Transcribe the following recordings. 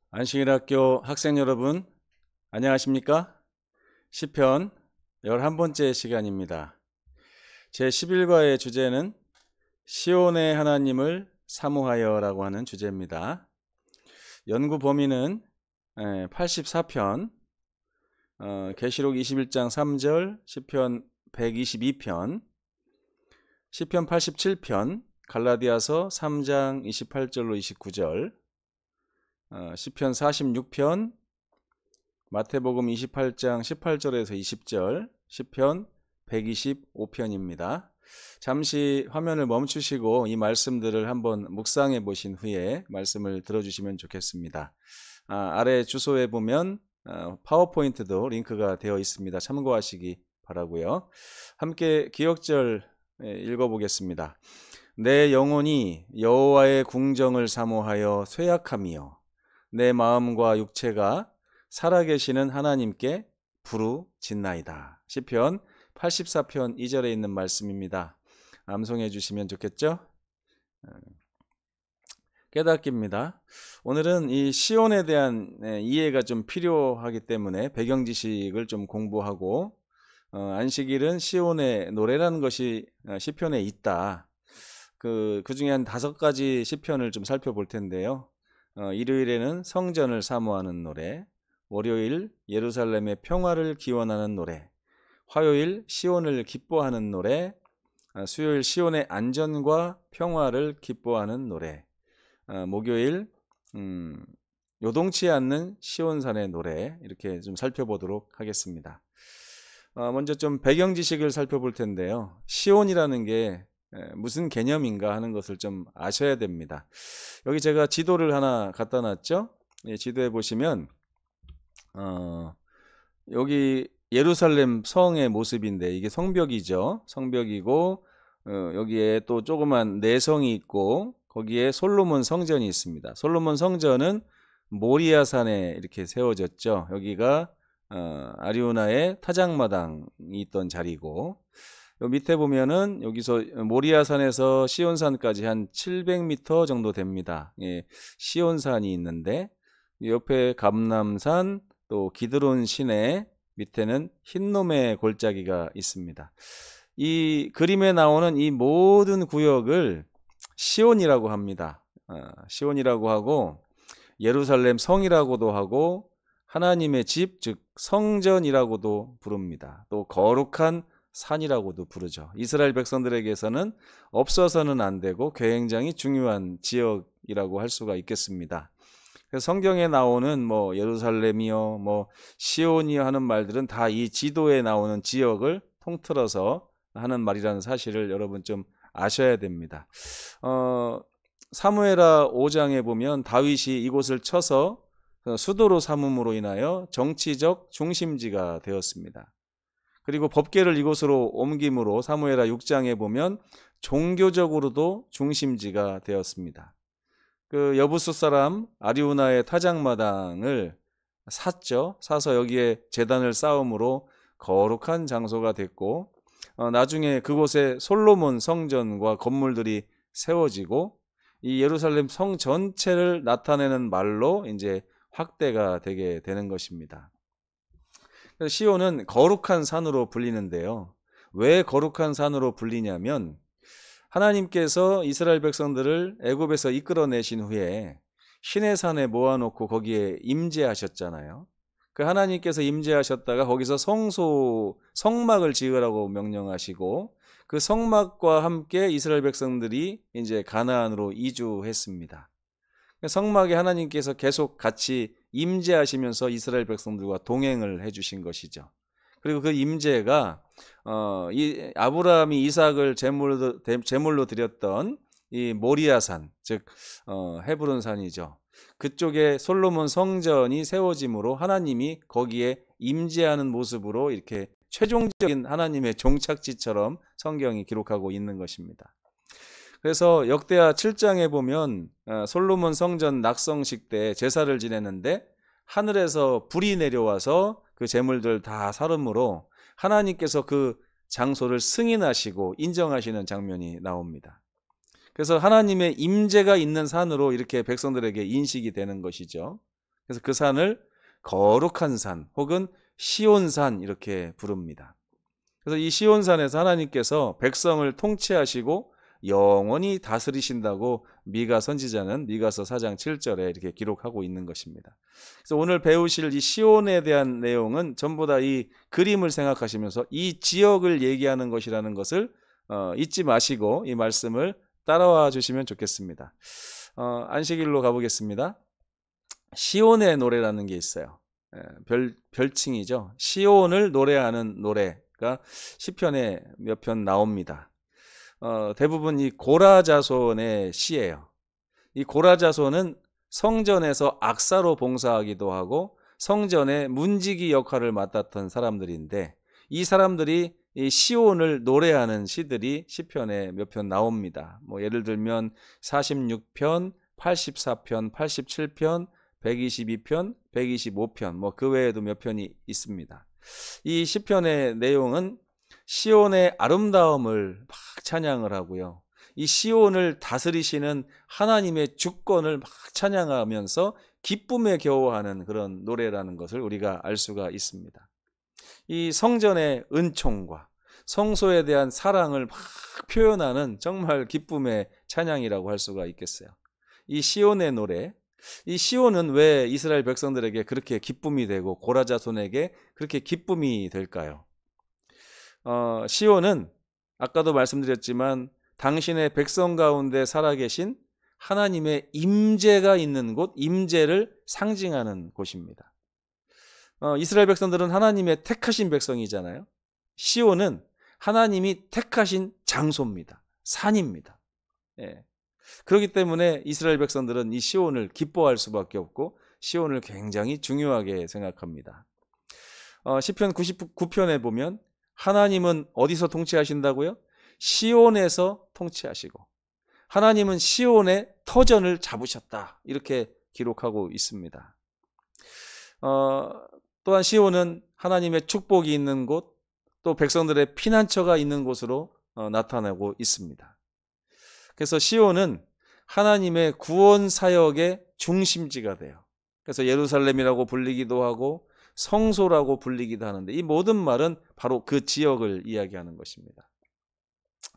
안식일학교 학생 여러분, 안녕하십니까? 시편 11번째 시간입니다. 제11과의 주제는 시온의 하나님을 사모하여라고 하는 주제입니다. 연구 범위는 84편, 계시록 21장 3절, 시편 122편, 시편 87편, 갈라디아서 3장 28절로 29절, 시편 46편, 마태복음 28장 18절에서 20절, 시편 125편입니다. 잠시 화면을 멈추시고 이 말씀들을 한번 묵상해 보신 후에 말씀을 들어주시면 좋겠습니다. 아래 주소에 보면 파워포인트도 링크가 되어 있습니다. 참고하시기 바라고요. 함께 기억절 읽어보겠습니다. 내 영혼이 여호와의 궁정을 사모하여 쇠약하며 내 마음과 육체가 살아계시는 하나님께 부르짖나이다. 시편 84편 2절에 있는 말씀입니다. 암송해 주시면 좋겠죠? 깨닫기입니다. 오늘은 이 시온에 대한 이해가 좀 필요하기 때문에 배경 지식을 좀 공부하고 안식일은 시온의 노래라는 것이 시편에 있다. 그 중에 한 5가지 시편을 좀 살펴볼 텐데요. 일요일에는 성전을 사모하는 노래, 월요일 예루살렘의 평화를 기원하는 노래, 화요일 시온을 기뻐하는 노래, 수요일 시온의 안전과 평화를 기뻐하는 노래, 목요일 요동치 않는 시온산의 노래, 이렇게 좀 살펴보도록 하겠습니다. 먼저 좀 배경 지식을 살펴볼 텐데요. 시온이라는 게 무슨 개념인가 하는 것을 좀 아셔야 됩니다. 여기 제가 지도를 하나 갖다 놨죠. 지도에 보시면 여기 예루살렘 성의 모습인데 이게 성벽이죠. 성벽이고 여기에 또 조그만 내성이 있고 거기에 솔로몬 성전이 있습니다. 솔로몬 성전은 모리아산에 이렇게 세워졌죠. 여기가 아리우나의 타작마당이 있던 자리고, 요 밑에 보면은 여기서 모리아산에서 시온산까지 한 700m 정도 됩니다. 예, 시온산이 있는데 옆에 감람산, 또 기드론 시내, 밑에는 흰놈의 골짜기가 있습니다. 이 그림에 나오는 이 모든 구역을 시온이라고 합니다. 시온이라고 하고 예루살렘 성이라고도 하고 하나님의 집, 즉 성전이라고도 부릅니다. 또 거룩한 산이라고도 부르죠. 이스라엘 백성들에게서는 없어서는 안 되고 굉장히 중요한 지역이라고 할 수가 있겠습니다. 성경에 나오는 뭐 예루살렘이요, 뭐 시온이요 하는 말들은 다 이 지도에 나오는 지역을 통틀어서 하는 말이라는 사실을 여러분 좀 아셔야 됩니다. 사무엘하 5장에 보면 다윗이 이곳을 쳐서 수도로 삼음으로 인하여 정치적 중심지가 되었습니다. 그리고 법궤를 이곳으로 옮김으로 사무엘하 6장에 보면 종교적으로도 중심지가 되었습니다. 그 여부수 사람 아리우나의 타작마당을 샀죠. 사서 여기에 제단을 쌓음으로 거룩한 장소가 됐고, 나중에 그곳에 솔로몬 성전과 건물들이 세워지고 이 예루살렘 성 전체를 나타내는 말로 이제 확대가 되게 되는 것입니다. 시온은 거룩한 산으로 불리는데요. 왜 거룩한 산으로 불리냐면 하나님께서 이스라엘 백성들을 애굽에서 이끌어내신 후에 시내산에 모아놓고 거기에 임재하셨잖아요. 그 하나님께서 임재하셨다가 거기서 성막을 지으라고 명령하시고 그 성막과 함께 이스라엘 백성들이 이제 가나안으로 이주했습니다. 성막에 하나님께서 계속 같이 임재하시면서 이스라엘 백성들과 동행을 해주신 것이죠. 그리고 그 임재가 이 아브라함이 이삭을 제물로 드렸던 이 모리아산, 즉 헤브론 산이죠. 그쪽에 솔로몬 성전이 세워짐으로 하나님이 거기에 임재하는 모습으로 이렇게 최종적인 하나님의 종착지처럼 성경이 기록하고 있는 것입니다. 그래서 역대하 7장에 보면 솔로몬 성전 낙성식 때 제사를 지냈는데 하늘에서 불이 내려와서 그 제물들 다 사름으로 하나님께서 그 장소를 승인하시고 인정하시는 장면이 나옵니다. 그래서 하나님의 임재가 있는 산으로 이렇게 백성들에게 인식이 되는 것이죠. 그래서 그 산을 거룩한 산 혹은 시온산 이렇게 부릅니다. 그래서 이 시온산에서 하나님께서 백성을 통치하시고 영원히 다스리신다고 미가 선지자는 미가서 4장 7절에 이렇게 기록하고 있는 것입니다. 그래서 오늘 배우실 이 시온에 대한 내용은 전부 다 이 그림을 생각하시면서 이 지역을 얘기하는 것이라는 것을 잊지 마시고 이 말씀을 따라와 주시면 좋겠습니다. 안식일로 가보겠습니다. 시온의 노래라는 게 있어요. 별칭이죠. 시온을 노래하는 노래가 시편에 몇 편 나옵니다. 대부분 이 고라자손의 시예요. 이 고라자손은 성전에서 악사로 봉사하기도 하고 성전의 문지기 역할을 맡았던 사람들인데 이 사람들이 이 시온을 노래하는 시들이 시편에 몇 편 나옵니다. 뭐 예를 들면 46편, 84편, 87편, 122편, 125편, 뭐 그 외에도 몇 편이 있습니다. 이 시편의 내용은 시온의 아름다움을 막 찬양을 하고요. 이 시온을 다스리시는 하나님의 주권을 막 찬양하면서 기쁨에 겨워하는 그런 노래라는 것을 우리가 알 수가 있습니다. 이 성전의 은총과 성소에 대한 사랑을 막 표현하는 정말 기쁨의 찬양이라고 할 수가 있겠어요. 이 시온의 노래, 이 시온은 왜 이스라엘 백성들에게 그렇게 기쁨이 되고 고라자손에게 그렇게 기쁨이 될까요? 시온은 아까도 말씀드렸지만 당신의 백성 가운데 살아계신 하나님의 임재가 있는 곳, 임재를 상징하는 곳입니다. 이스라엘 백성들은 하나님의 택하신 백성이잖아요. 시온은 하나님이 택하신 장소입니다. 산입니다. 예. 그렇기 때문에 이스라엘 백성들은 이 시온을 기뻐할 수밖에 없고 시온을 굉장히 중요하게 생각합니다. 시편 99편에 보면 하나님은 어디서 통치하신다고요? 시온에서 통치하시고 하나님은 시온의 터전을 잡으셨다 이렇게 기록하고 있습니다. 또한 시온은 하나님의 축복이 있는 곳, 또 백성들의 피난처가 있는 곳으로 나타나고 있습니다. 그래서 시온은 하나님의 구원 사역의 중심지가 돼요. 그래서 예루살렘이라고 불리기도 하고 성소라고 불리기도 하는데 이 모든 말은 바로 그 지역을 이야기하는 것입니다.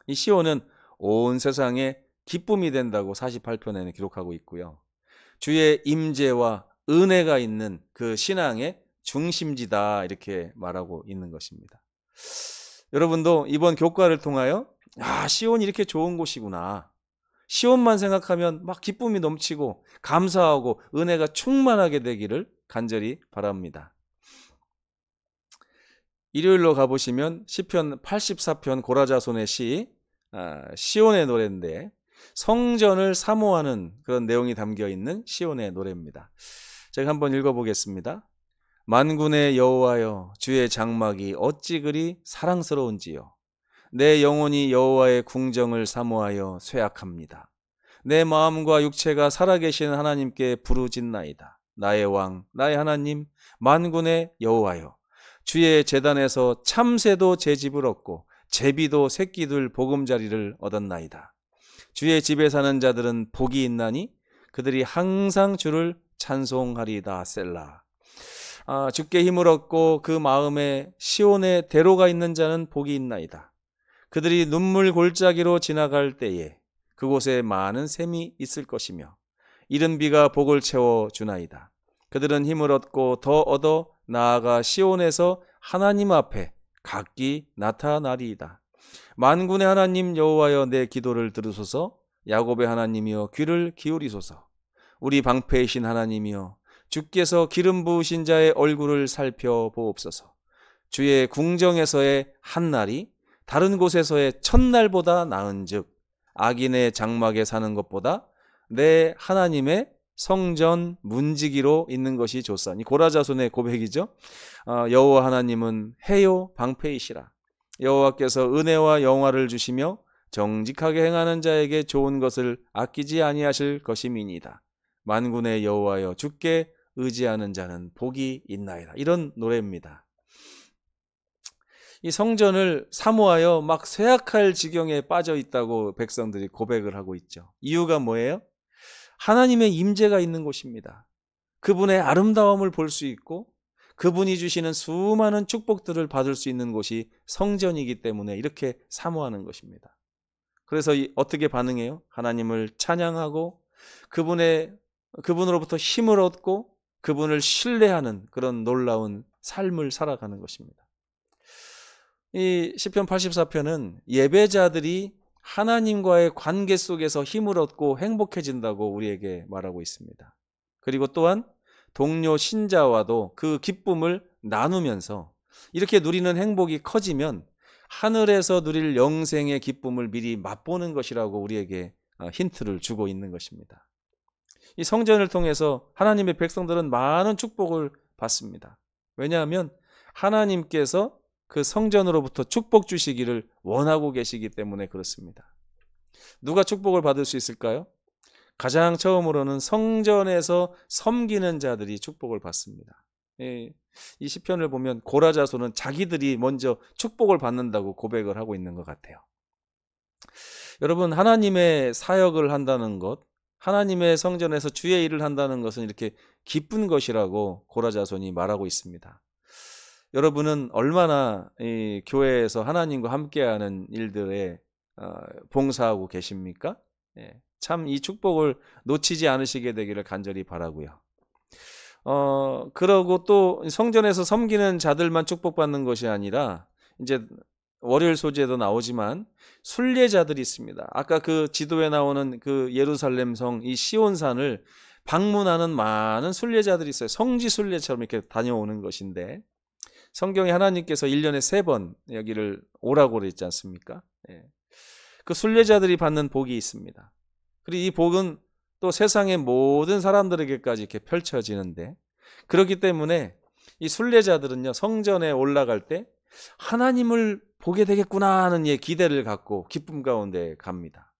이 시온은 온 세상에 기쁨이 된다고 48편에는 기록하고 있고요. 주의 임재와 은혜가 있는 그 신앙의 중심지다 이렇게 말하고 있는 것입니다. 여러분도 이번 교과를 통하여 시온이 이렇게 좋은 곳이구나. 시온만 생각하면 막 기쁨이 넘치고 감사하고 은혜가 충만하게 되기를 간절히 바랍니다. 일요일로 가보시면 시편 84편 고라자손의 시 시온의 노래인데 성전을 사모하는 그런 내용이 담겨있는 시온의 노래입니다. 제가 한번 읽어보겠습니다. 만군의 여호와여 주의 장막이 어찌 그리 사랑스러운지요. 내 영혼이 여호와의 궁정을 사모하여 쇠약합니다. 내 마음과 육체가 살아계신 하나님께 부르짖나이다. 나의 왕 나의 하나님 만군의 여호와여 주의 제단에서 참새도 제 집을 얻고 제비도 새끼들 보금자리를 얻었나이다. 주의 집에 사는 자들은 복이 있나니 그들이 항상 주를 찬송하리다. 셀라. 주께 힘을 얻고 그 마음에 시온의 대로가 있는 자는 복이 있나이다. 그들이 눈물 골짜기로 지나갈 때에 그곳에 많은 샘이 있을 것이며 이른 비가 복을 채워 주나이다. 그들은 힘을 얻고 더 얻어 나아가 시온에서 하나님 앞에 각기 나타나리이다. 만군의 하나님 여호와여 내 기도를 들으소서. 야곱의 하나님이여 귀를 기울이소서. 우리 방패이신 하나님이여 주께서 기름 부으신 자의 얼굴을 살펴보옵소서. 주의 궁정에서의 한 날이 다른 곳에서의 첫날보다 나은즉 악인의 장막에 사는 것보다 내 하나님의 성전 문지기로 있는 것이 좋사니. 고라자손의 고백이죠. 여호와 하나님은 해요 방패이시라. 여호와께서 은혜와 영화를 주시며 정직하게 행하는 자에게 좋은 것을 아끼지 아니하실 것임이니이다. 만군의 여호와여 주께 의지하는 자는 복이 있나이다. 이런 노래입니다. 이 성전을 사모하여 막 쇠약할 지경에 빠져 있다고 백성들이 고백을 하고 있죠. 이유가 뭐예요? 하나님의 임재가 있는 곳입니다. 그분의 아름다움을 볼 수 있고 그분이 주시는 수많은 축복들을 받을 수 있는 곳이 성전이기 때문에 이렇게 사모하는 것입니다. 그래서 어떻게 반응해요? 하나님을 찬양하고 그분으로부터 힘을 얻고 그분을 신뢰하는 그런 놀라운 삶을 살아가는 것입니다. 이 시편 84편은 예배자들이 하나님과의 관계 속에서 힘을 얻고 행복해진다고 우리에게 말하고 있습니다. 그리고 또한 동료 신자와도 그 기쁨을 나누면서 이렇게 누리는 행복이 커지면 하늘에서 누릴 영생의 기쁨을 미리 맛보는 것이라고 우리에게 힌트를 주고 있는 것입니다. 이 성전을 통해서 하나님의 백성들은 많은 축복을 받습니다. 왜냐하면 하나님께서 그 성전으로부터 축복 주시기를 원하고 계시기 때문에 그렇습니다. 누가 축복을 받을 수 있을까요? 가장 처음으로는 성전에서 섬기는 자들이 축복을 받습니다. 이 시편을 보면 고라 자손은 자기들이 먼저 축복을 받는다고 고백을 하고 있는 것 같아요. 여러분, 하나님의 사역을 한다는 것, 하나님의 성전에서 주의 일을 한다는 것은 이렇게 기쁜 것이라고 고라 자손이 말하고 있습니다. 여러분은 얼마나 이 교회에서 하나님과 함께하는 일들에 봉사하고 계십니까? 참 이 축복을 놓치지 않으시게 되기를 간절히 바라고요. 그러고 또 성전에서 섬기는 자들만 축복받는 것이 아니라 이제 월요일 소재에도 나오지만 순례자들이 있습니다. 아까 그 지도에 나오는 그 예루살렘 성, 이 시온산을 방문하는 많은 순례자들이 있어요. 성지 순례처럼 이렇게 다녀오는 것인데 성경에 하나님께서 1년에 3번 여기를 오라고 그랬지 않습니까? 그 순례자들이 받는 복이 있습니다. 그리고 이 복은 또 세상의 모든 사람들에게까지 이렇게 펼쳐지는데 그렇기 때문에 이 순례자들은요 성전에 올라갈 때 하나님을 보게 되겠구나 하는 기대를 갖고 기쁨 가운데 갑니다.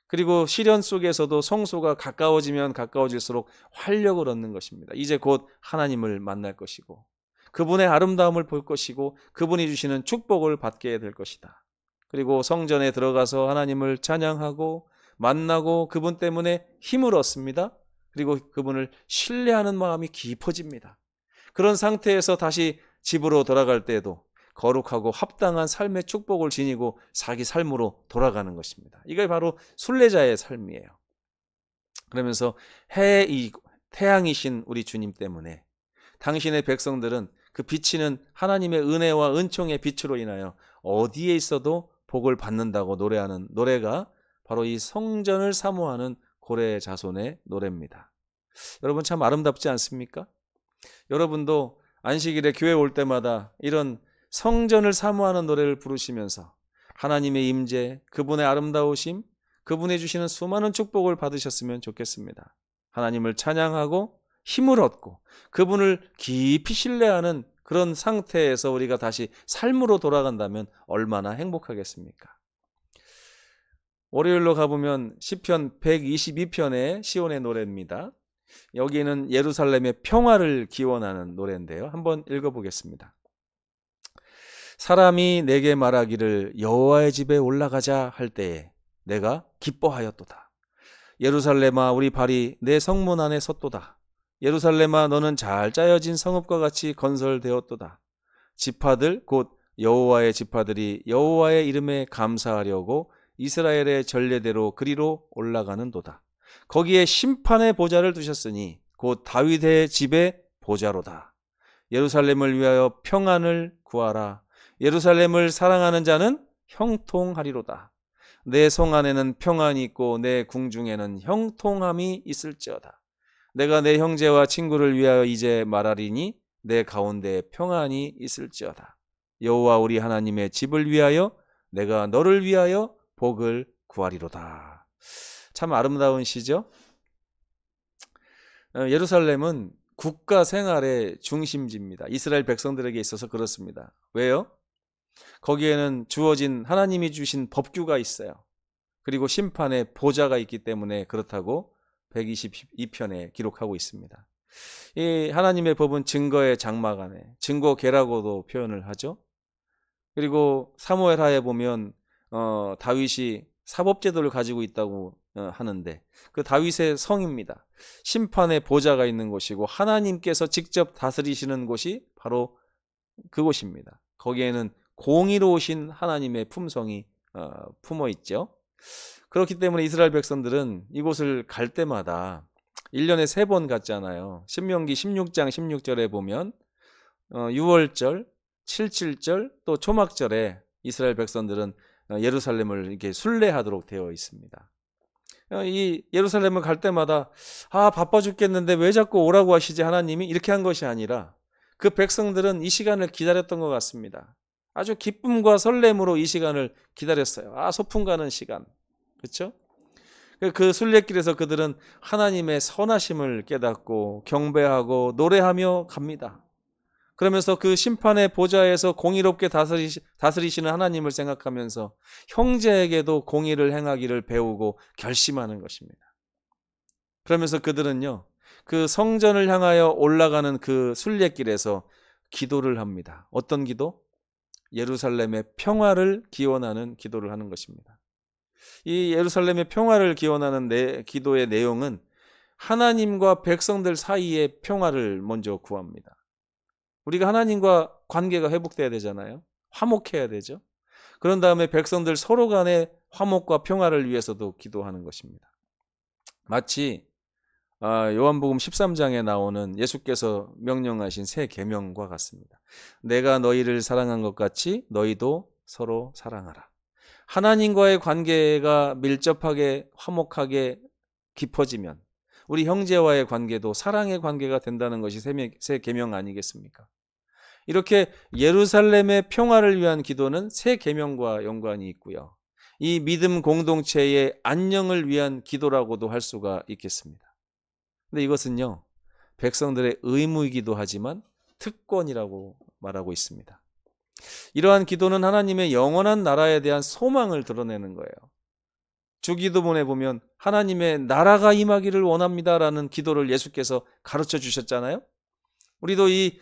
그리고 시련 속에서도 성소가 가까워지면 가까워질수록 활력을 얻는 것입니다. 이제 곧 하나님을 만날 것이고 그분의 아름다움을 볼 것이고 그분이 주시는 축복을 받게 될 것이다. 그리고 성전에 들어가서 하나님을 찬양하고 만나고 그분 때문에 힘을 얻습니다. 그리고 그분을 신뢰하는 마음이 깊어집니다. 그런 상태에서 다시 집으로 돌아갈 때에도 거룩하고 합당한 삶의 축복을 지니고 자기 삶으로 돌아가는 것입니다. 이게 바로 순례자의 삶이에요. 그러면서 태양이신 우리 주님 때문에 당신의 백성들은 그 비치는 하나님의 은혜와 은총의 빛으로 인하여 어디에 있어도 복을 받는다고 노래하는 노래가 바로 이 성전을 사모하는 고레 자손의 노래입니다. 여러분 참 아름답지 않습니까? 여러분도 안식일에 교회 올 때마다 이런 성전을 사모하는 노래를 부르시면서 하나님의 임재, 그분의 아름다우심, 그분이 주시는 수많은 축복을 받으셨으면 좋겠습니다. 하나님을 찬양하고 힘을 얻고 그분을 깊이 신뢰하는 그런 상태에서 우리가 다시 삶으로 돌아간다면 얼마나 행복하겠습니까? 월요일로 가보면 시편 122편의 시온의 노래입니다. 여기는 예루살렘의 평화를 기원하는 노래인데요. 한번 읽어보겠습니다. 사람이 내게 말하기를 여호와의 집에 올라가자 할 때에 내가 기뻐하였도다. 예루살렘아 우리 발이 내 성문 안에 섰도다. 예루살렘아 너는 잘 짜여진 성읍과 같이 건설되었도다. 지파들 곧 여호와의 지파들이 여호와의 이름에 감사하려고 이스라엘의 전례대로 그리로 올라가는도다. 거기에 심판의 보좌를 두셨으니 곧 다윗의 집의 보좌로다. 예루살렘을 위하여 평안을 구하라. 예루살렘을 사랑하는 자는 형통하리로다. 내 성 안에는 평안이 있고 내 궁중에는 형통함이 있을지어다. 내가 내 형제와 친구를 위하여 이제 말하리니 내 가운데 평안이 있을지어다. 여호와 우리 하나님의 집을 위하여 내가 너를 위하여 복을 구하리로다. 참 아름다운 시죠? 예루살렘은 국가 생활의 중심지입니다. 이스라엘 백성들에게 있어서 그렇습니다. 왜요? 거기에는 주어진 하나님이 주신 법규가 있어요. 그리고 심판의 보좌가 있기 때문에 그렇다고 122편에 기록하고 있습니다. 이 하나님의 법은 증거의 장막 안에 증거계라고도 표현을 하죠. 그리고 사무엘하에 보면 다윗이 사법제도를 가지고 있다고 하는데 그 다윗의 성입니다. 심판의 보좌가 있는 곳이고 하나님께서 직접 다스리시는 곳이 바로 그곳입니다. 거기에는 공의로우신 하나님의 품성이 품어 있죠. 그렇기 때문에 이스라엘 백성들은 이곳을 갈 때마다 1년에 3번 갔잖아요. 신명기 16장 16절에 보면 6월절, 77절 또 초막절에 이스라엘 백성들은 예루살렘을 이렇게 순례하도록 되어 있습니다. 이 예루살렘을 갈 때마다 바빠 죽겠는데 왜 자꾸 오라고 하시지 하나님이, 이렇게 한 것이 아니라 그 백성들은 이 시간을 기다렸던 것 같습니다. 아주 기쁨과 설렘으로 이 시간을 기다렸어요. 소풍 가는 시간. 그렇죠? 그 순례길에서 그들은 하나님의 선하심을 깨닫고 경배하고 노래하며 갑니다. 그러면서 그 심판의 보좌에서 공의롭게 다스리시는 하나님을 생각하면서 형제에게도 공의를 행하기를 배우고 결심하는 것입니다. 그러면서 그들은요, 그 성전을 향하여 올라가는 그 순례길에서 기도를 합니다. 어떤 기도? 예루살렘의 평화를 기원하는 기도를 하는 것입니다. 이 예루살렘의 평화를 기원하는 기도의 내용은 하나님과 백성들 사이의 평화를 먼저 구합니다. 우리가 하나님과 관계가 회복돼야 되잖아요. 화목해야 되죠. 그런 다음에 백성들 서로 간의 화목과 평화를 위해서도 기도하는 것입니다. 마치 요한복음 13장에 나오는 예수께서 명령하신 새 계명과 같습니다. 내가 너희를 사랑한 것 같이 너희도 서로 사랑하라. 하나님과의 관계가 밀접하게 화목하게 깊어지면 우리 형제와의 관계도 사랑의 관계가 된다는 것이 새 계명 아니겠습니까? 이렇게 예루살렘의 평화를 위한 기도는 새 계명과 연관이 있고요. 이 믿음 공동체의 안녕을 위한 기도라고도 할 수가 있겠습니다. 근데 이것은요, 백성들의 의무이기도 하지만 특권이라고 말하고 있습니다. 이러한 기도는 하나님의 영원한 나라에 대한 소망을 드러내는 거예요. 주기도문에 보면 하나님의 나라가 임하기를 원합니다라는 기도를 예수께서 가르쳐 주셨잖아요. 우리도 이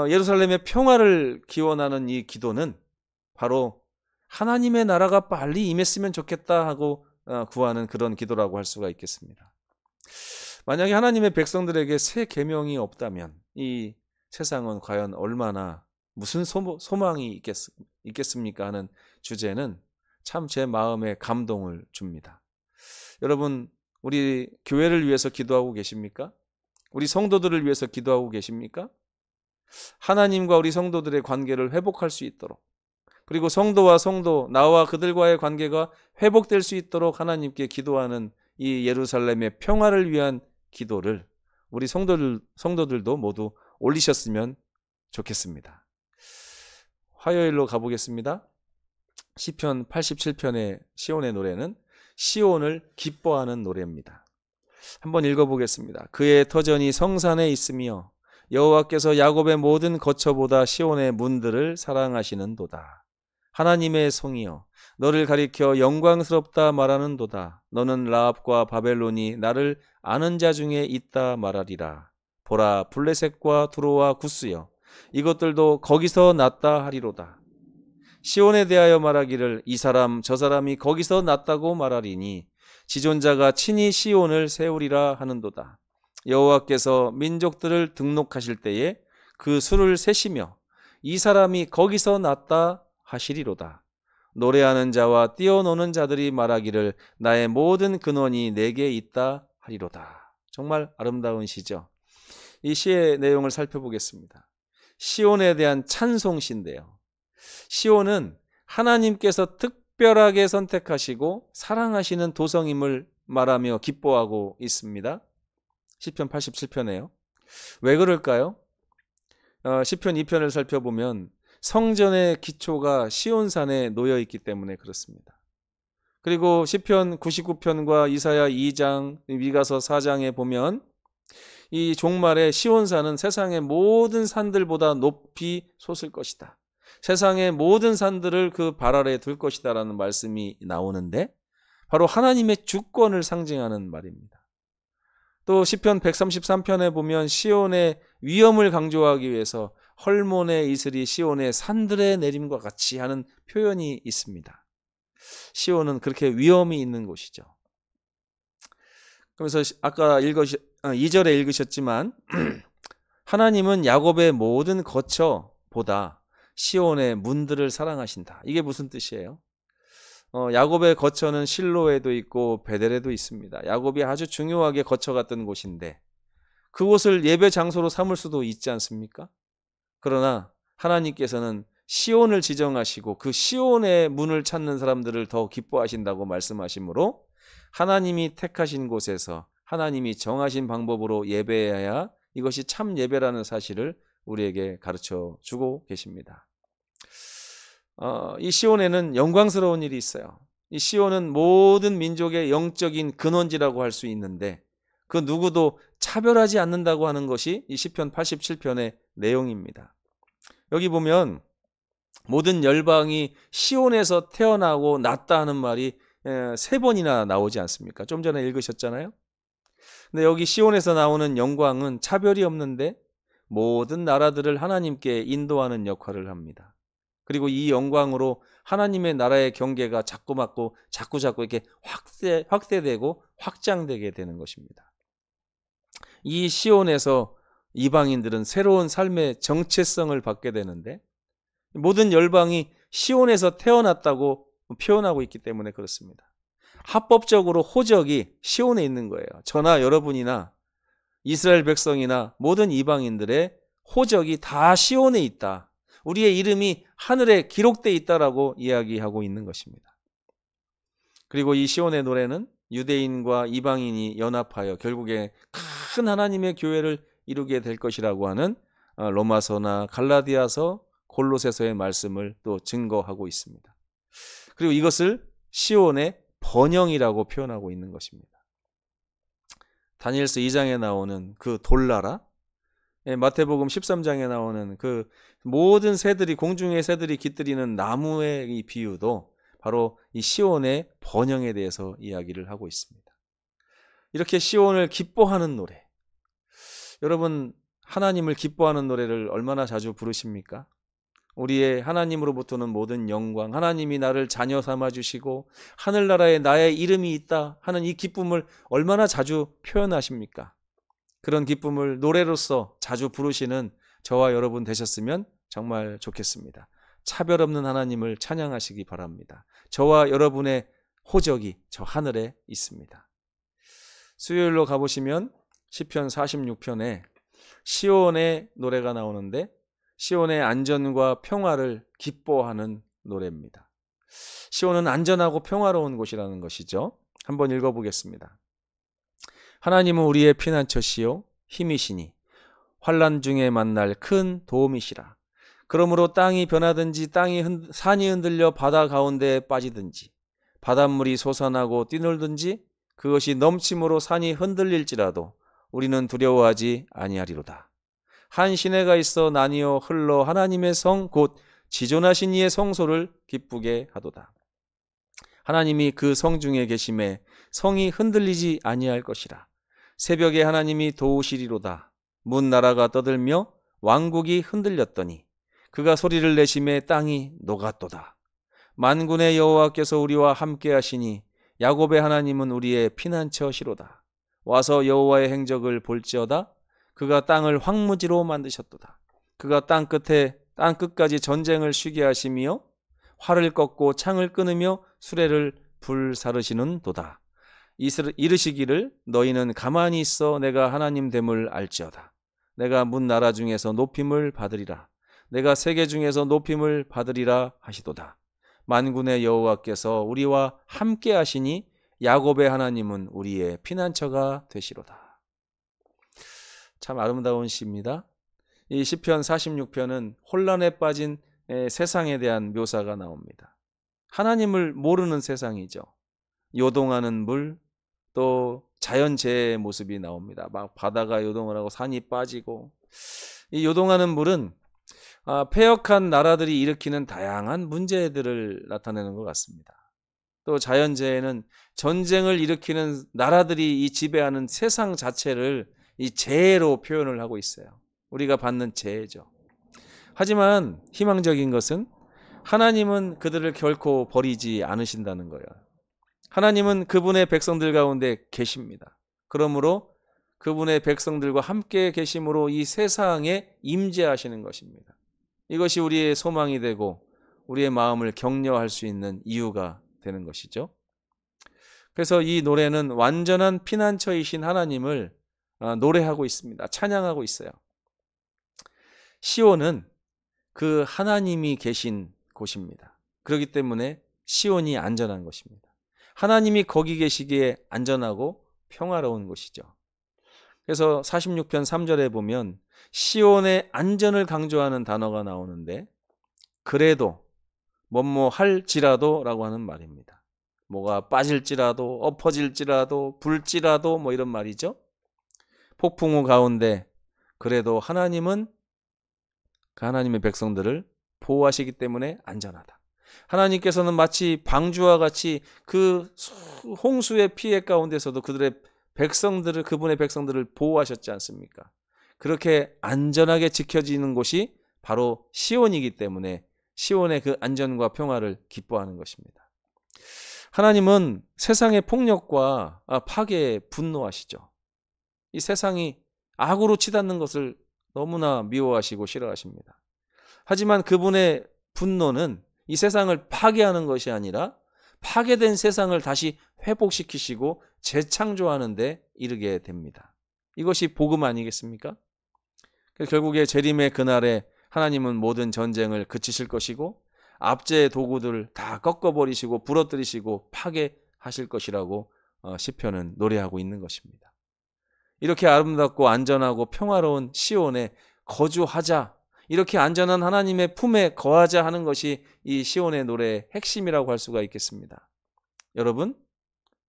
예루살렘의 평화를 기원하는 이 기도는 바로 하나님의 나라가 빨리 임했으면 좋겠다 하고 구하는 그런 기도라고 할 수가 있겠습니다. 만약에 하나님의 백성들에게 새 계명이 없다면 이 세상은 과연 얼마나 무슨 소망이 있겠습니까 하는 주제는 참 제 마음에 감동을 줍니다. 여러분, 우리 교회를 위해서 기도하고 계십니까? 우리 성도들을 위해서 기도하고 계십니까? 하나님과 우리 성도들의 관계를 회복할 수 있도록, 그리고 성도와 성도, 나와 그들과의 관계가 회복될 수 있도록 하나님께 기도하는 이 예루살렘의 평화를 위한 기도를 우리 성도들도 모두 올리셨으면 좋겠습니다. 화요일로 가보겠습니다. 시편 87편의 시온의 노래는 시온을 기뻐하는 노래입니다. 한번 읽어보겠습니다. 그의 터전이 성산에 있으며 여호와께서 야곱의 모든 거처보다 시온의 문들을 사랑하시는도다. 하나님의 성이여, 너를 가리켜 영광스럽다 말하는도다. 너는 라합과 바벨론이 나를 아는 자 중에 있다 말하리라. 보라, 블레셋과 두로와 구스여, 이것들도 거기서 났다 하리로다. 시온에 대하여 말하기를 이 사람 저 사람이 거기서 났다고 말하리니 지존자가 친히 시온을 세우리라 하는도다. 여호와께서 민족들을 등록하실 때에 그 수를 세시며 이 사람이 거기서 났다 하시리로다. 노래하는 자와 뛰어노는 자들이 말하기를 나의 모든 근원이 내게 있다 하리로다. 정말 아름다운 시죠. 이 시의 내용을 살펴보겠습니다. 시온에 대한 찬송시인데요. 시온은 하나님께서 특별하게 선택하시고 사랑하시는 도성임을 말하며 기뻐하고 있습니다. 시편 87편에요. 왜 그럴까요? 시편 2편을 살펴보면 성전의 기초가 시온산에 놓여 있기 때문에 그렇습니다. 그리고 시편 99편과 이사야 2장, 미가서 4장에 보면 이 종말에 시온산은 세상의 모든 산들보다 높이 솟을 것이다. 세상의 모든 산들을 그 발 아래에 둘 것이다 라는 말씀이 나오는데 바로 하나님의 주권을 상징하는 말입니다. 또 시편 133편에 보면 시온의 위엄을 강조하기 위해서 헐몬의 이슬이 시온의 산들에 내림과 같이 하는 표현이 있습니다. 시온은 그렇게 위험이 있는 곳이죠. 그래서 아까 2절에 읽으셨지만 하나님은 야곱의 모든 거처보다 시온의 문들을 사랑하신다. 이게 무슨 뜻이에요? 야곱의 거처는 실로에도 있고 베델에도 있습니다. 야곱이 아주 중요하게 거쳐갔던 곳인데 그곳을 예배 장소로 삼을 수도 있지 않습니까? 그러나 하나님께서는 시온을 지정하시고 그 시온의 문을 찾는 사람들을 더 기뻐하신다고 말씀하시므로 하나님이 택하신 곳에서 하나님이 정하신 방법으로 예배해야 이것이 참 예배라는 사실을 우리에게 가르쳐 주고 계십니다. 이 시온에는 영광스러운 일이 있어요. 이 시온은 모든 민족의 영적인 근원지라고 할 수 있는데 그 누구도 차별하지 않는다고 하는 것이 이 시편 87편의 내용입니다. 여기 보면 모든 열방이 시온에서 태어나고 났다 하는 말이 3번이나 나오지 않습니까? 좀 전에 읽으셨잖아요. 근데 여기 시온에서 나오는 영광은 차별이 없는데 모든 나라들을 하나님께 인도하는 역할을 합니다. 그리고 이 영광으로 하나님의 나라의 경계가 자꾸 이렇게 확대되고 확장되게 되는 것입니다. 이 시온에서 이방인들은 새로운 삶의 정체성을 받게 되는데 모든 열방이 시온에서 태어났다고 표현하고 있기 때문에 그렇습니다. 합법적으로 호적이 시온에 있는 거예요. 저나 여러분이나 이스라엘 백성이나 모든 이방인들의 호적이 다 시온에 있다. 우리의 이름이 하늘에 기록되어 있다라고 이야기하고 있는 것입니다. 그리고 이 시온의 노래는 유대인과 이방인이 연합하여 결국에 큰 하나님의 교회를 이루게 될 것이라고 하는 로마서나 갈라디아서, 골로새서의 말씀을 또 증거하고 있습니다. 그리고 이것을 시온의 번영이라고 표현하고 있는 것입니다. 다니엘서 2장에 나오는 그 돌나라, 마태복음 13장에 나오는 그 모든 새들이, 공중의 새들이 깃들이는 나무의 이 비유도 바로 이 시온의 번영에 대해서 이야기를 하고 있습니다. 이렇게 시온을 기뻐하는 노래, 여러분 하나님을 기뻐하는 노래를 얼마나 자주 부르십니까? 우리의 하나님으로부터는 모든 영광, 하나님이 나를 자녀 삼아주시고 하늘나라에 나의 이름이 있다 하는 이 기쁨을 얼마나 자주 표현하십니까? 그런 기쁨을 노래로서 자주 부르시는 저와 여러분 되셨으면 정말 좋겠습니다. 차별 없는 하나님을 찬양하시기 바랍니다. 저와 여러분의 호적이 저 하늘에 있습니다. 수요일로 가보시면 시편 46편에 시온의 노래가 나오는데 시온의 안전과 평화를 기뻐하는 노래입니다. 시온은 안전하고 평화로운 곳이라는 것이죠. 한번 읽어보겠습니다. 하나님은 우리의 피난처시요 힘이시니 환난 중에 만날 큰 도움이시라. 그러므로 땅이 변하든지 산이 흔들려 바다 가운데에 빠지든지 바닷물이 솟아나고 뛰놀든지 그것이 넘침으로 산이 흔들릴지라도 우리는 두려워하지 아니하리로다. 한 시내가 있어 나뉘어 흘러 하나님의 성 곧 지존하신 이의 성소를 기쁘게 하도다. 하나님이 그 성 중에 계심에 성이 흔들리지 아니할 것이라. 새벽에 하나님이 도우시리로다. 문 나라가 떠들며 왕국이 흔들렸더니 그가 소리를 내심에 땅이 녹았도다. 만군의 여호와께서 우리와 함께 하시니 야곱의 하나님은 우리의 피난처시로다. 와서 여호와의 행적을 볼지어다. 그가 땅을 황무지로 만드셨도다. 그가 땅 끝까지 전쟁을 쉬게 하시며 활을 꺾고 창을 끊으며 수레를 불사르시는 도다. 이르시기를 너희는 가만히 있어 내가 하나님 됨을 알지어다. 내가 문 나라 중에서 높임을 받으리라. 내가 세계 중에서 높임을 받으리라 하시도다. 만군의 여호와께서 우리와 함께 하시니 야곱의 하나님은 우리의 피난처가 되시로다. 참 아름다운 시입니다. 이 시편 46편은 혼란에 빠진 세상에 대한 묘사가 나옵니다. 하나님을 모르는 세상이죠. 요동하는 물, 또 자연재해의 모습이 나옵니다. 막 바다가 요동을 하고 산이 빠지고, 이 요동하는 물은 패역한 나라들이 일으키는 다양한 문제들을 나타내는 것 같습니다. 또 자연재해는 전쟁을 일으키는 나라들이 이 지배하는 세상 자체를 이 재해로 표현을 하고 있어요. 우리가 받는 재해죠. 하지만 희망적인 것은 하나님은 그들을 결코 버리지 않으신다는 거예요. 하나님은 그분의 백성들 가운데 계십니다. 그러므로 그분의 백성들과 함께 계심으로 이 세상에 임재하시는 것입니다. 이것이 우리의 소망이 되고 우리의 마음을 격려할 수 있는 이유가 되는 것이죠. 그래서 이 노래는 완전한 피난처이신 하나님을 노래하고 있습니다. 찬양하고 있어요. 시온은 그 하나님이 계신 곳입니다. 그렇기 때문에 시온이 안전한 것입니다. 하나님이 거기 계시기에 안전하고 평화로운 곳이죠. 그래서 46편 3절에 보면 시온의 안전을 강조하는 단어가 나오는데 그래도 뭐뭐 할지라도 라고 하는 말입니다. 뭐가 빠질지라도 엎어질지라도 불지라도 뭐 이런 말이죠. 폭풍우 가운데 그래도 하나님은 그 하나님의 백성들을 보호하시기 때문에 안전하다. 하나님께서는 마치 방주와 같이 그 홍수의 피해 가운데서도 그들의 백성들을, 그분의 백성들을 보호하셨지 않습니까? 그렇게 안전하게 지켜지는 곳이 바로 시온이기 때문에 시온의 그 안전과 평화를 기뻐하는 것입니다. 하나님은 세상의 폭력과 파괴에 분노하시죠. 이 세상이 악으로 치닫는 것을 너무나 미워하시고 싫어하십니다. 하지만 그분의 분노는 이 세상을 파괴하는 것이 아니라 파괴된 세상을 다시 회복시키시고 재창조하는 데 이르게 됩니다. 이것이 복음 아니겠습니까? 결국에 재림의 그날에 하나님은 모든 전쟁을 그치실 것이고 압제의 도구들을 다 꺾어버리시고 부러뜨리시고 파괴하실 것이라고 시편은 노래하고 있는 것입니다. 이렇게 아름답고 안전하고 평화로운 시온에 거주하자, 이렇게 안전한 하나님의 품에 거하자 하는 것이 이 시온의 노래의 핵심이라고 할 수가 있겠습니다. 여러분,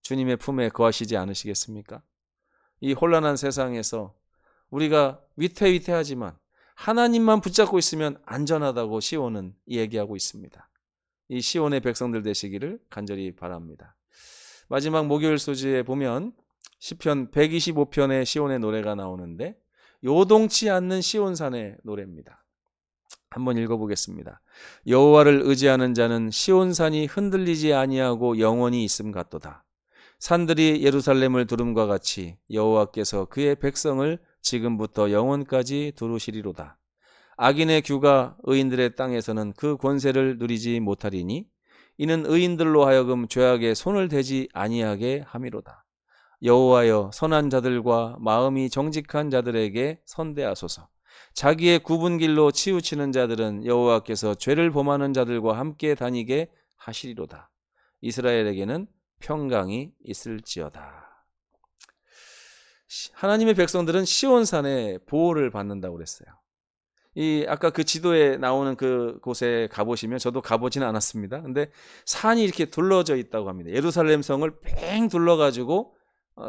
주님의 품에 거하시지 않으시겠습니까? 이 혼란한 세상에서 우리가 위태위태하지만 하나님만 붙잡고 있으면 안전하다고 시온은 얘기하고 있습니다. 이 시온의 백성들 되시기를 간절히 바랍니다. 마지막 목요일 소지에 보면 시편 125편의 시온의 노래가 나오는데 요동치 않는 시온산의 노래입니다. 한번 읽어보겠습니다. 여호와를 의지하는 자는 시온산이 흔들리지 아니하고 영원히 있음 같도다. 산들이 예루살렘을 두름과 같이 여호와께서 그의 백성을 지금부터 영원까지 두루시리로다. 악인의 규가 의인들의 땅에서는 그 권세를 누리지 못하리니 이는 의인들로 하여금 죄악에 손을 대지 아니하게 함이로다. 여호와여, 선한 자들과 마음이 정직한 자들에게 선대하소서. 자기의 굽은 길로 치우치는 자들은 여호와께서 죄를 범하는 자들과 함께 다니게 하시리로다. 이스라엘에게는 평강이 있을지어다. 하나님의 백성들은 시온산에 보호를 받는다고 그랬어요. 아까 그 지도에 나오는 그 곳에 가보시면, 저도 가보지는 않았습니다. 근데 산이 이렇게 둘러져 있다고 합니다. 예루살렘 성을 뺑 둘러가지고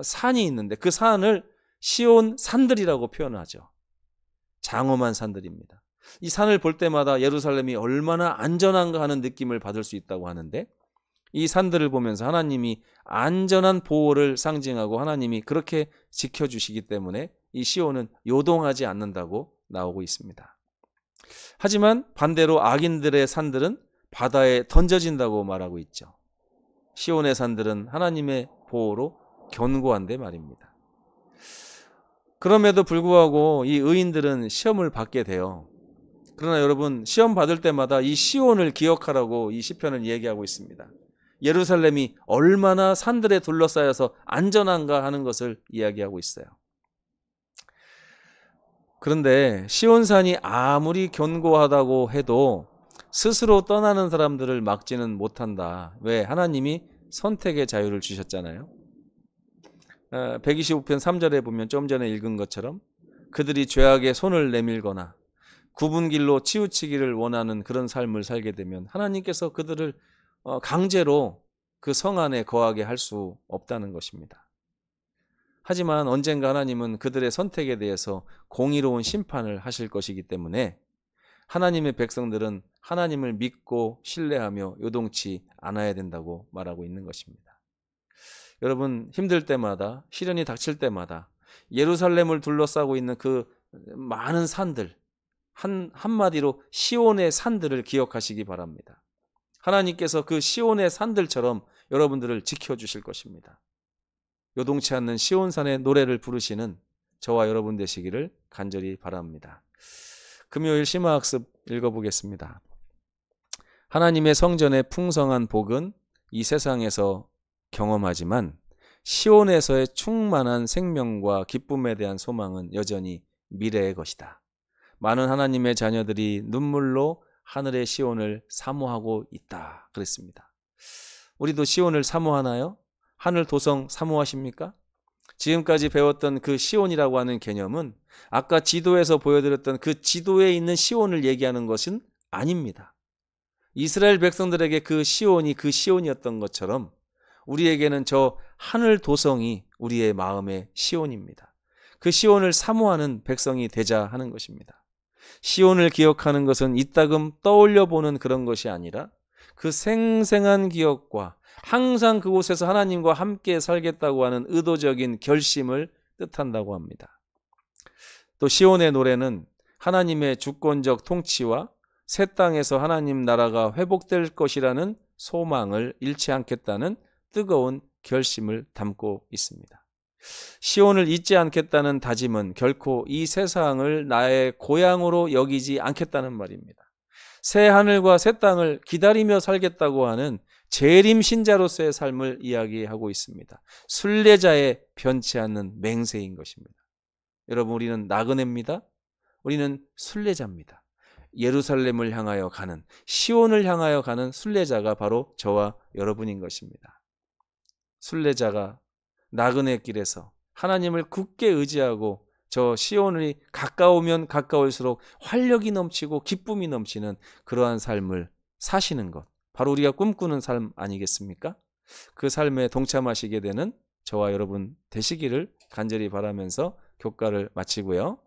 산이 있는데 그 산을 시온 산들이라고 표현하죠. 장엄한 산들입니다. 이 산을 볼 때마다 예루살렘이 얼마나 안전한가 하는 느낌을 받을 수 있다고 하는데, 이 산들을 보면서 하나님이 안전한 보호를 상징하고 하나님이 그렇게 지켜주시기 때문에 이 시온은 요동하지 않는다고 나오고 있습니다. 하지만 반대로 악인들의 산들은 바다에 던져진다고 말하고 있죠. 시온의 산들은 하나님의 보호로 견고한데 말입니다. 그럼에도 불구하고 이 의인들은 시험을 받게 돼요. 그러나 여러분, 시험 받을 때마다 이 시온을 기억하라고 이 시편을 얘기하고 있습니다. 예루살렘이 얼마나 산들에 둘러싸여서 안전한가 하는 것을 이야기하고 있어요. 그런데 시온산이 아무리 견고하다고 해도 스스로 떠나는 사람들을 막지는 못한다. 왜? 하나님이 선택의 자유를 주셨잖아요. 125편 3절에 보면 좀 전에 읽은 것처럼 그들이 죄악에 손을 내밀거나 굽은 길로 치우치기를 원하는 그런 삶을 살게 되면 하나님께서 그들을 강제로 그 성 안에 거하게 할 수 없다는 것입니다. 하지만 언젠가 하나님은 그들의 선택에 대해서 공의로운 심판을 하실 것이기 때문에 하나님의 백성들은 하나님을 믿고 신뢰하며 요동치 않아야 된다고 말하고 있는 것입니다. 여러분, 힘들 때마다, 시련이 닥칠 때마다 예루살렘을 둘러싸고 있는 그 많은 산들, 한마디로 시온의 산들을 기억하시기 바랍니다. 하나님께서 그 시온의 산들처럼 여러분들을 지켜주실 것입니다. 요동치 않는 시온산의 노래를 부르시는 저와 여러분 되시기를 간절히 바랍니다. 금요일 심화학습 읽어보겠습니다. 하나님의 성전의 풍성한 복은 이 세상에서 경험하지만 시온에서의 충만한 생명과 기쁨에 대한 소망은 여전히 미래의 것이다. 많은 하나님의 자녀들이 눈물로 하늘의 시온을 사모하고 있다. 그랬습니다. 우리도 시온을 사모하나요? 하늘 도성 사모하십니까? 지금까지 배웠던 그 시온이라고 하는 개념은 아까 지도에서 보여드렸던 그 지도에 있는 시온을 얘기하는 것은 아닙니다. 이스라엘 백성들에게 그 시온이 그 시온이었던 것처럼 우리에게는 저 하늘 도성이 우리의 마음의 시온입니다. 그 시온을 사모하는 백성이 되자 하는 것입니다. 시온을 기억하는 것은 이따금 떠올려 보는 그런 것이 아니라 그 생생한 기억과 항상 그곳에서 하나님과 함께 살겠다고 하는 의도적인 결심을 뜻한다고 합니다. 또 시온의 노래는 하나님의 주권적 통치와 새 땅에서 하나님 나라가 회복될 것이라는 소망을 잃지 않겠다는 뜨거운 결심을 담고 있습니다. 시온을 잊지 않겠다는 다짐은 결코 이 세상을 나의 고향으로 여기지 않겠다는 말입니다. 새 하늘과 새 땅을 기다리며 살겠다고 하는 재림 신자로서의 삶을 이야기하고 있습니다. 순례자의 변치 않는 맹세인 것입니다. 여러분, 우리는 나그네입니다. 우리는 순례자입니다. 예루살렘을 향하여 가는, 시온을 향하여 가는 순례자가 바로 저와 여러분인 것입니다. 순례자가 나그네 길에서 하나님을 굳게 의지하고 저 시온이 가까우면 가까울수록 활력이 넘치고 기쁨이 넘치는 그러한 삶을 사시는 것, 바로 우리가 꿈꾸는 삶 아니겠습니까? 그 삶에 동참하시게 되는 저와 여러분 되시기를 간절히 바라면서 교과를 마치고요.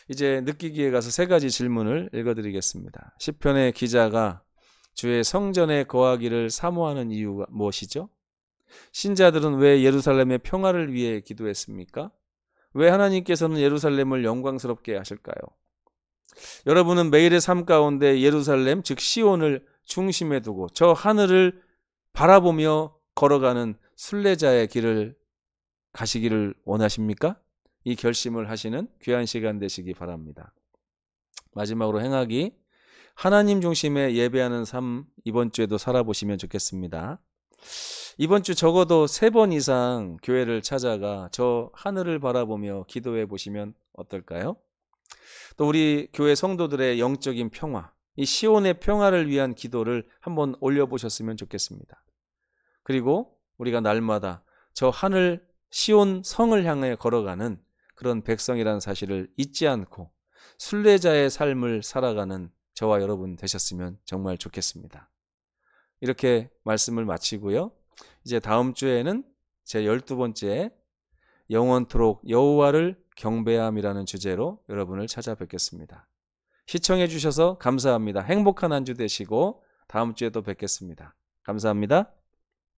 이제 느끼기에 가서 세 가지 질문을 읽어드리겠습니다. 시편의 기자가 주의 성전에 거하기를 사모하는 이유가 무엇이죠? 신자들은 왜 예루살렘의 평화를 위해 기도했습니까? 왜 하나님께서는 예루살렘을 영광스럽게 하실까요? 여러분은 매일의 삶 가운데 예루살렘, 즉 시온을 중심에 두고 저 하늘을 바라보며 걸어가는 순례자의 길을 가시기를 원하십니까? 이 결심을 하시는 귀한 시간 되시기 바랍니다. 마지막으로 행하기, 하나님 중심의 예배하는 삶 이번 주에도 살아보시면 좋겠습니다. 이번 주 적어도 3번 이상 교회를 찾아가 저 하늘을 바라보며 기도해 보시면 어떨까요? 또 우리 교회 성도들의 영적인 평화, 이 시온의 평화를 위한 기도를 한번 올려보셨으면 좋겠습니다. 그리고 우리가 날마다 저 하늘 시온 성을 향해 걸어가는 그런 백성이라는 사실을 잊지 않고 순례자의 삶을 살아가는 저와 여러분 되셨으면 정말 좋겠습니다. 이렇게 말씀을 마치고요. 이제 다음 주에는 제 12번째 영원토록 여호와를 경배함이라는 주제로 여러분을 찾아뵙겠습니다. 시청해 주셔서 감사합니다. 행복한 한 주 되시고 다음 주에 또 뵙겠습니다. 감사합니다.